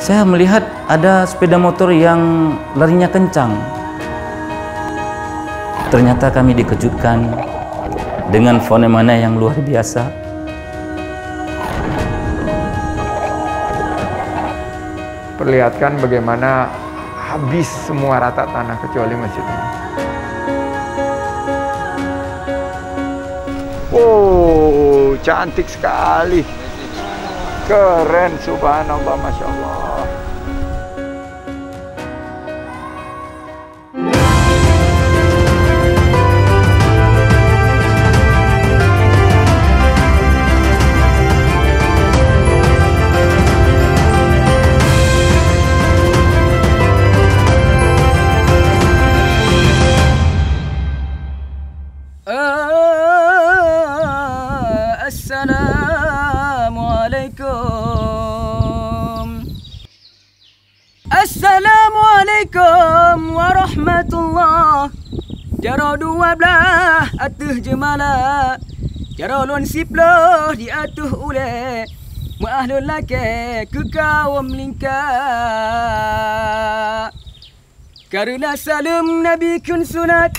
Saya melihat ada sepeda motor yang larinya kencang. Ternyata kami dikejutkan dengan fenomena yang luar biasa. Perlihatkan bagaimana habis semua rata tanah kecuali masjid ini. Oh, cantik sekali. Keren, subhanallah, masya Allah. Assalamualaikum warahmatullah. Jaro 12 atuh jemala, jaro lon 10 diatuh ule, muahlul lake ke kaum lingkar. Karena salam Nabi kun sunat,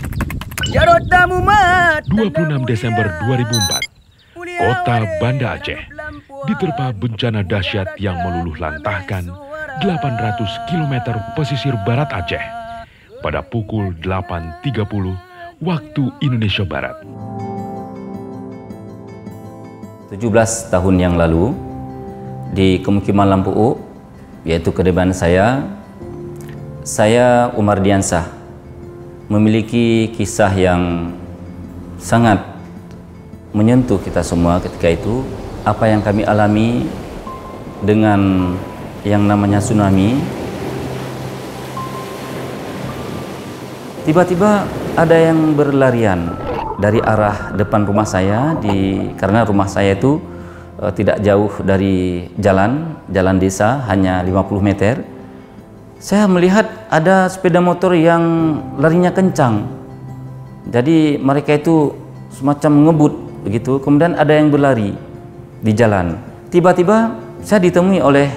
jaro tamu mat. 26 Desember 2004, kota Banda Aceh diterpa bencana dahsyat yang meluluh lantahkan 800 km pesisir barat Aceh pada pukul 8.30 waktu Indonesia Barat. 17 tahun yang lalu di Kemukiman Lampu U, yaitu kediaman saya Umar Diansah, memiliki kisah yang sangat menyentuh kita semua ketika itu. Apa yang kami alami dengan yang namanya tsunami. Tiba-tiba ada yang berlarian dari arah depan rumah saya, karena rumah saya itu tidak jauh dari jalan desa, hanya 50 meter. Saya melihat ada sepeda motor yang larinya kencang. Jadi mereka itu semacam ngebut begitu. Kemudian ada yang berlari di jalan. Tiba-tiba saya ditemui oleh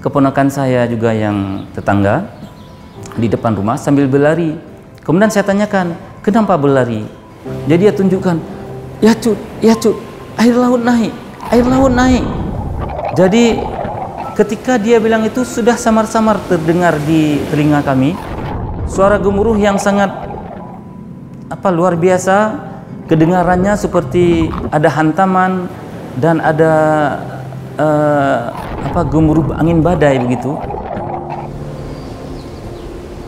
keponakan saya juga yang tetangga di depan rumah sambil berlari. Kemudian saya tanyakan, kenapa berlari? Jadi dia tunjukkan, ya cut, air laut naik. Jadi ketika dia bilang itu sudah samar-samar terdengar di telinga kami suara gemuruh yang sangat luar biasa. Kedengarannya seperti ada hantaman dan ada gemuruh angin badai begitu.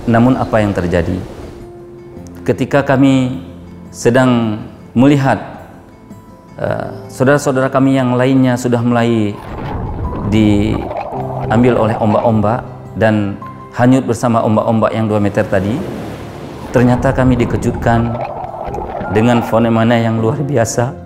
Namun apa yang terjadi? Ketika kami sedang melihat saudara-saudara kami yang lainnya sudah mulai diambil oleh ombak-ombak dan hanyut bersama ombak-ombak yang 2 meter tadi, ternyata kami dikejutkan dengan fenomena yang luar biasa.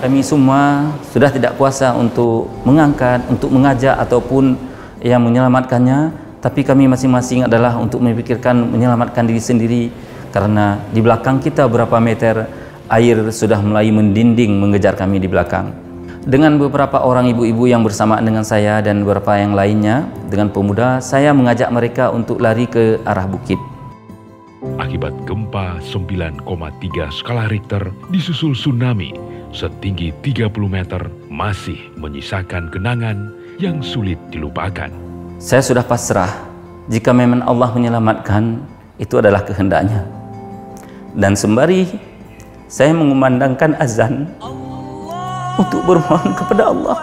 Kami semua sudah tidak kuasa untuk mengangkat, untuk mengajak ataupun yang menyelamatkannya, tapi kami masing-masing adalah untuk memikirkan menyelamatkan diri sendiri, karena di belakang kita berapa meter air sudah mulai mendinding mengejar kami di belakang. Dengan beberapa orang ibu-ibu yang bersamaan dengan saya dan beberapa yang lainnya, dengan pemuda, saya mengajak mereka untuk lari ke arah bukit. Akibat gempa 9,3 skala Richter disusul tsunami setinggi 30 meter masih menyisakan kenangan yang sulit dilupakan. Saya sudah pasrah, jika memang Allah menyelamatkan, itu adalah kehendaknya. Dan sembari saya mengumandangkan azan untuk bermohon kepada Allah,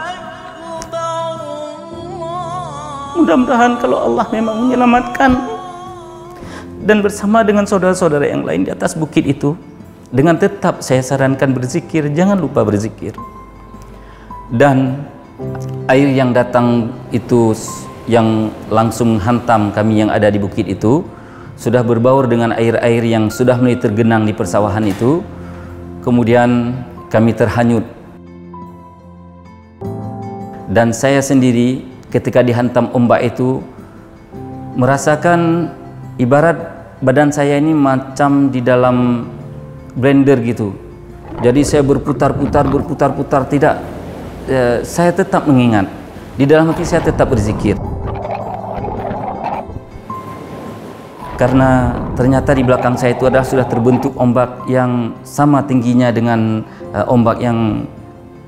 mudah-mudahan kalau Allah memang menyelamatkan, dan bersama dengan saudara-saudara yang lain di atas bukit itu, dengan tetap saya sarankan berzikir, jangan lupa berzikir. Dan air yang datang itu yang langsung hantam kami yang ada di bukit itu sudah berbaur dengan air-air yang sudah mulai tergenang di persawahan itu. Kemudian kami terhanyut. Dan saya sendiri ketika dihantam ombak itu merasakan ibarat badan saya ini macam di dalam blender gitu. Jadi saya berputar-putar, tidak. Saya tetap mengingat di dalam hati saya tetap berzikir. Karena ternyata di belakang saya itu adalah sudah terbentuk ombak yang sama tingginya dengan ombak yang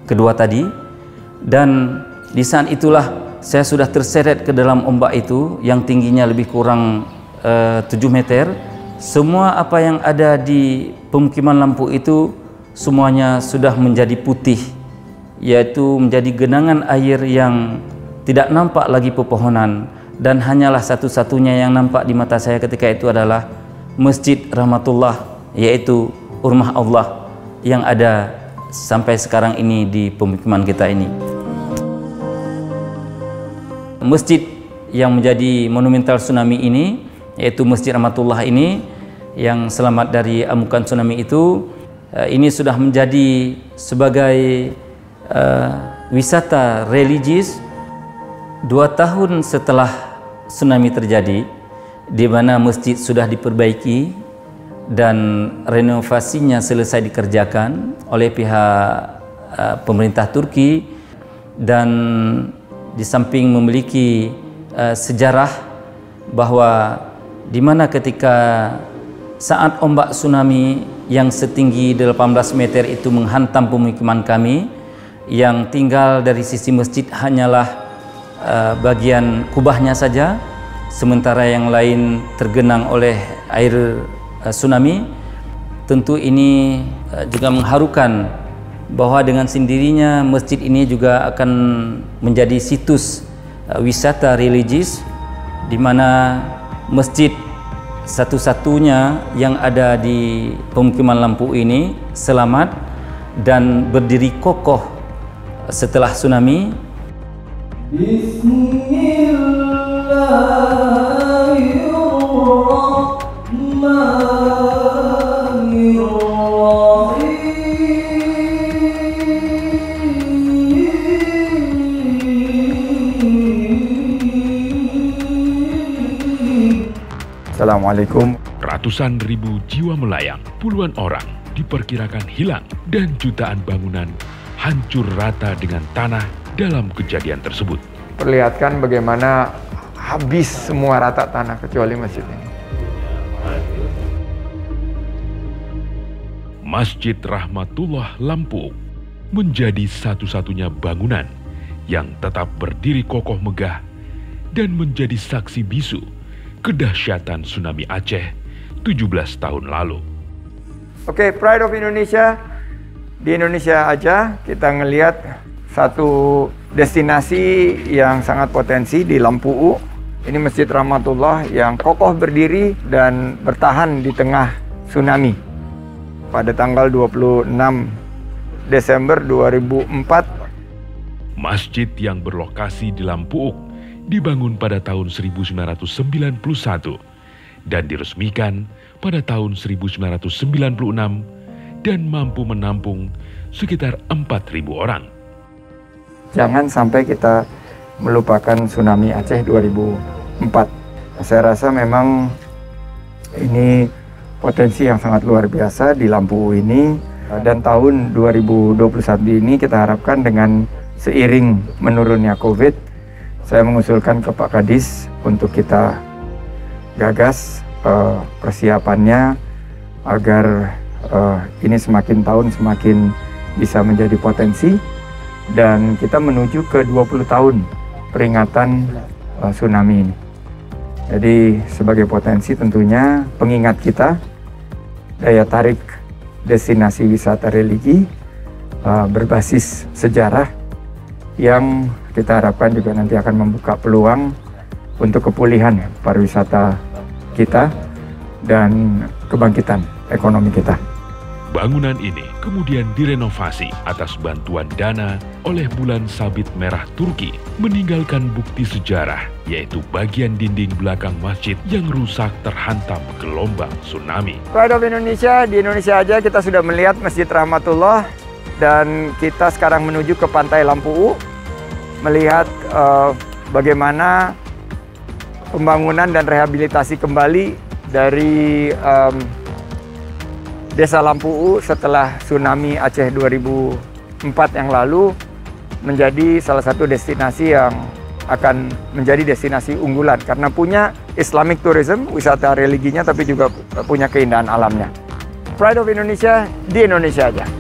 kedua tadi. Dan di saat itulah saya sudah terseret ke dalam ombak itu yang tingginya lebih kurang 7 meter. Semua apa yang ada di pemukiman Lampu itu semuanya sudah menjadi putih, yaitu menjadi genangan air yang tidak nampak lagi pepohonan. Dan hanyalah satu-satunya yang nampak di mata saya ketika itu adalah Masjid Rahmatullah, yaitu rumah Allah yang ada sampai sekarang ini di pemukiman kita ini. Masjid yang menjadi monumental tsunami ini, yaitu Masjid Rahmatullah ini, yang selamat dari amukan tsunami itu, ini sudah menjadi sebagai wisata religius 2 tahun setelah tsunami terjadi, di mana masjid sudah diperbaiki dan renovasinya selesai dikerjakan oleh pihak pemerintah Turki, dan di samping memiliki sejarah bahwa di mana ketika saat ombak tsunami yang setinggi 18 meter itu menghantam pemukiman kami, yang tinggal dari sisi masjid hanyalah bagian kubahnya saja, sementara yang lain tergenang oleh air tsunami. Tentu ini juga mengharukan bahwa dengan sendirinya masjid ini juga akan menjadi situs wisata religius, di mana masjid satu-satunya yang ada di pemukiman Lampu ini selamat dan berdiri kokoh setelah tsunami. Assalamualaikum. Ratusan ribu jiwa melayang, puluhan orang diperkirakan hilang, dan jutaan bangunan hancur rata dengan tanah dalam kejadian tersebut. Perlihatkan bagaimana habis semua rata tanah kecuali masjid ini. Masjid Rahmatullah Lampu menjadi satu-satunya bangunan yang tetap berdiri kokoh megah dan menjadi saksi bisu kedahsyatan tsunami Aceh 17 tahun lalu. Oke, Pride of Indonesia. Di Indonesia aja kita ngelihat satu destinasi yang sangat potensi di Lampu. Ini Masjid Rahmatullah yang kokoh berdiri dan bertahan di tengah tsunami. Pada tanggal 26 Desember 2004. Masjid yang berlokasi di Lampu dibangun pada tahun 1991 dan diresmikan pada tahun 1996 dan mampu menampung sekitar 4.000 orang. Jangan sampai kita melupakan tsunami Aceh 2004. Saya rasa memang ini potensi yang sangat luar biasa di Lampu ini, dan tahun 2021 ini kita harapkan dengan seiring menurunnya COVID, saya mengusulkan ke Pak Kadis untuk kita gagas persiapannya agar ini semakin tahun semakin bisa menjadi potensi, dan kita menuju ke 20 tahun peringatan tsunami ini. Jadi sebagai potensi tentunya pengingat kita, daya tarik destinasi wisata religi berbasis sejarah yang kita harapkan juga nanti akan membuka peluang untuk kepulihan pariwisata kita dan kebangkitan ekonomi kita. Bangunan ini kemudian direnovasi atas bantuan dana oleh Bulan Sabit Merah Turki, meninggalkan bukti sejarah, yaitu bagian dinding belakang masjid yang rusak terhantam gelombang tsunami. Pride of Indonesia, di Indonesia aja kita sudah melihat Masjid Rahmatullah, dan kita sekarang menuju ke Pantai Lampu, melihat bagaimana pembangunan dan rehabilitasi kembali dari Desa Lampu setelah tsunami Aceh 2004 yang lalu. menjadi salah satu destinasi yang akan menjadi destinasi unggulan karena punya Islamic tourism, wisata religinya, tapi juga punya keindahan alamnya. Pride of Indonesia di Indonesia aja.